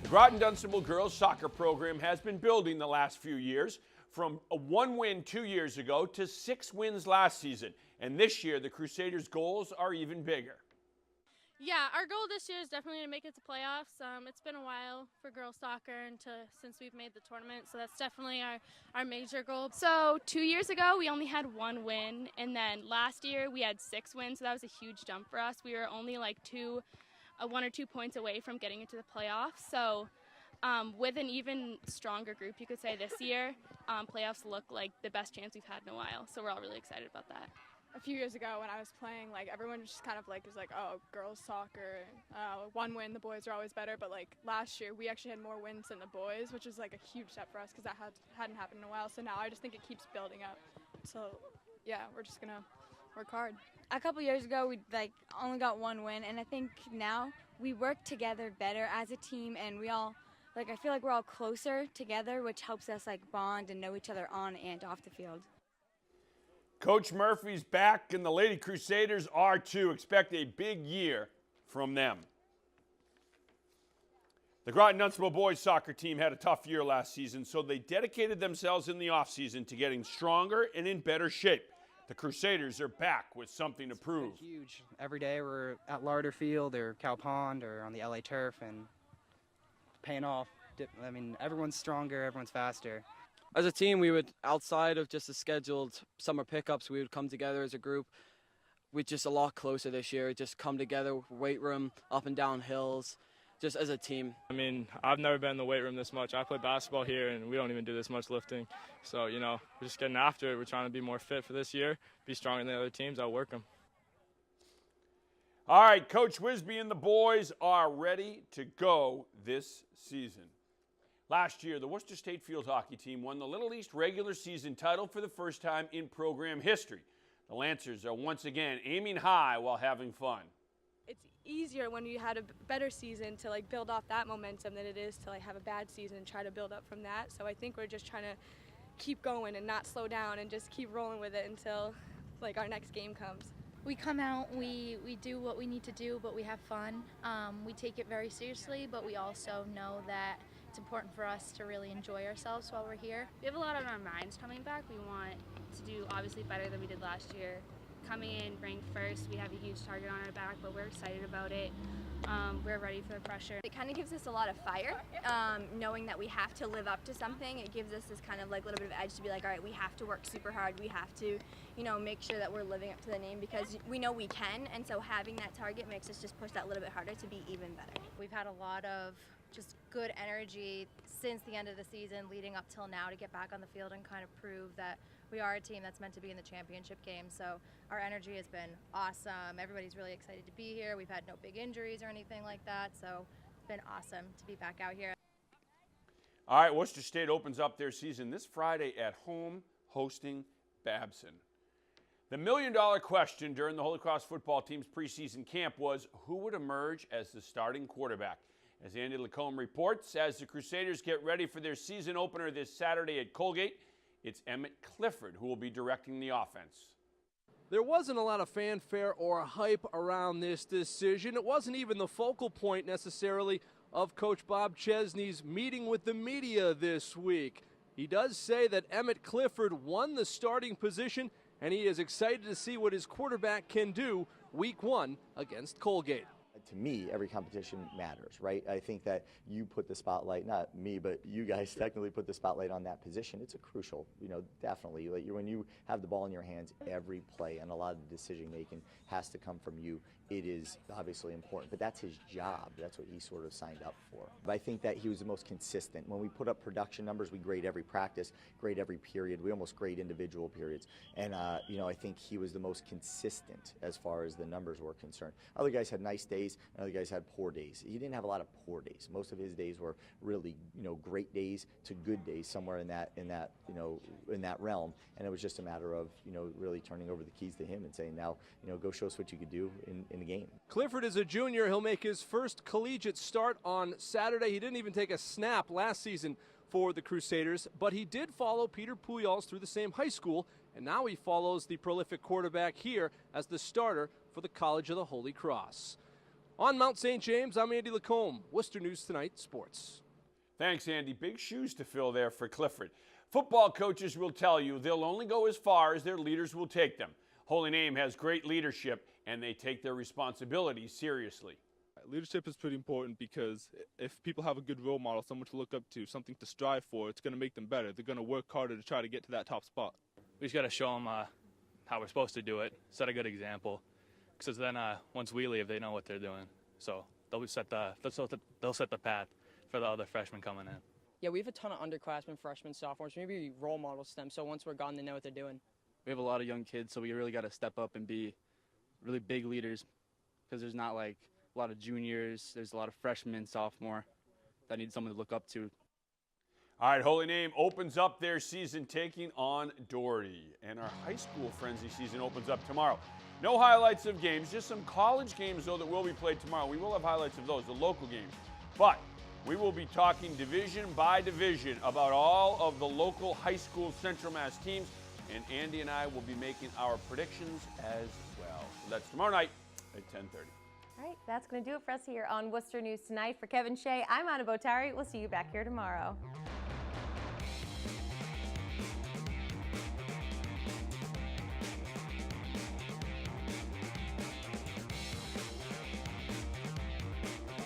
The Groton-Dunstable girls soccer program has been building the last few years, from a 1 win 2 years ago to 6 wins last season. And this year, the Crusaders' goals are even bigger. Yeah, our goal this year is definitely to make it to playoffs. It's been a while for girls soccer since we've made the tournament, so that's definitely our major goal. So 2 years ago, we only had 1 win, and then last year we had 6 wins, so that was a huge jump for us. We were only like 1 or 2 points away from getting into the playoffs. So with an even stronger group, you could say, this year, playoffs look like the best chance we've had in a while, so we're all really excited about that. A few years ago when I was playing, like, everyone just kind of like was like, oh, girls soccer, 1 win, the boys are always better. But like last year, we actually had more wins than the boys, which is like a huge step for us because that hadn't happened in a while. So now I just think it keeps building up. So yeah, we're just gonna work hard. A couple years ago, we only got 1 win, and I think now we work together better as a team, and we all I feel like we're all closer together, which helps us bond and know each other on and off the field. Coach Murphy's back, and the Lady Crusaders are too. Expect a big year from them. The Groton-Dunstable boys soccer team had a tough year last season, so they dedicated themselves in the offseason to getting stronger and in better shape. The Crusaders are back with something to prove. It's huge. Every day we're at Larder Field or Cow Pond or on the LA turf, and paying off. I mean, everyone's stronger, everyone's faster. As a team, we would, outside of just the scheduled summer pickups, we would come together as a group. We're just a lot closer this year, just come together, weight room, up and down hills, just as a team. I mean, I've never been in the weight room this much. I play basketball here, and we don't even do this much lifting. So, you know, we're just getting after it. We're trying to be more fit for this year, be stronger than the other teams, outwork them. All right, Coach Wisby and the boys are ready to go this season. Last year, the Worcester State field hockey team won the Little East regular season title for the first time in program history. The Lancers are once again aiming high while having fun. It's easier when you had a better season to build off that momentum than it is to have a bad season and try to build up from that. So I think we're just trying to keep going and not slow down and just keep rolling with it until our next game comes. We come out, we do what we need to do, but we have fun. We take it very seriously, but we also know that it's important for us to really enjoy ourselves while we're here. We have a lot on our minds coming back. We want to do obviously better than we did last year. Coming in ranked first, we have a huge target on our back, but we're excited about it. We're ready for the pressure. It kind of gives us a lot of fire, knowing that we have to live up to something. It gives us this kind of little bit of edge to be all right, we have to work super hard. We have to, make sure that we're living up to the name because we know we can. And so having that target makes us just push that little bit harder to be even better. We've had a lot of just good energy since the end of the season leading up till now to get back on the field and kind of prove that we are a team that's meant to be in the championship game. So our energy has been awesome. Everybody's really excited to be here. We've had no big injuries or anything like that. So it's been awesome to be back out here. All right, Worcester State opens up their season this Friday at home, hosting Babson. The million-dollar question during the Holy Cross football team's preseason camp was who would emerge as the starting quarterback. As Andy Lacombe reports, as the Crusaders get ready for their season opener this Saturday at Colgate, it's Emmett Clifford who will be directing the offense. There wasn't a lot of fanfare or hype around this decision. It wasn't even the focal point necessarily of Coach Bob Chesney's meeting with the media this week. He does say that Emmett Clifford won the starting position, and he is excited to see what his quarterback can do week 1 against Colgate. To me, every competition matters, right? I think that you put the spotlight, not me, but you guys technically put the spotlight on that position. It's a crucial, definitely. When you have the ball in your hands, every play and a lot of the decision making has to come from you. It is obviously important, but that's his job. That's what he sort of signed up for. But I think that he was the most consistent. When we put up production numbers, we grade every practice, grade every period. We almost grade individual periods. And, I think he was the most consistent as far as the numbers were concerned. Other guys had nice days, and other guys had poor days. He didn't have a lot of poor days. Most of his days were really, great days to good days, somewhere in that realm. And it was just a matter of, really turning over the keys to him and saying, now, go show us what you could do in the game. Clifford is a junior. He'll make his first collegiate start on Saturday. He didn't even take a snap last season for the Crusaders, but he did follow Peter Pujols through the same high school, and now he follows the prolific quarterback here as the starter for the College of the Holy Cross. On Mount St. James, I'm Andy Lacombe, Worcester News Tonight Sports. Thanks, Andy. Big shoes to fill there for Clifford. Football coaches will tell you they'll only go as far as their leaders will take them. Holy Name has great leadership, and they take their responsibilities seriously. Leadership is pretty important because if people have a good role model, someone to look up to, something to strive for, it's going to make them better. They're going to work harder to try to get to that top spot. We just got to show them how we're supposed to do it, set a good example, because then once we leave, they know what they're doing. So they'll set the path for the other freshmen coming in. Yeah, we have a ton of underclassmen, freshmen, sophomores. Maybe role models to them, so once we're gone, they know what they're doing. We have a lot of young kids, so we really got to step up and be really big leaders, because there's not like a lot of juniors. There's a lot of freshmen, sophomore that need someone to look up to. All right, Holy Name opens up their season taking on Doherty. And our high school frenzy season opens up tomorrow. No highlights of games, just some college games, though, that will be played tomorrow. We will have highlights of those, the local games. But we will be talking division by division about all of the local high school Central Mass teams. And Andy and I will be making our predictions as well. So that's tomorrow night at 10:30. All right, that's going to do it for us here on Worcester News Tonight. For Kevin Shea, I'm Anna Botari. We'll see you back here tomorrow.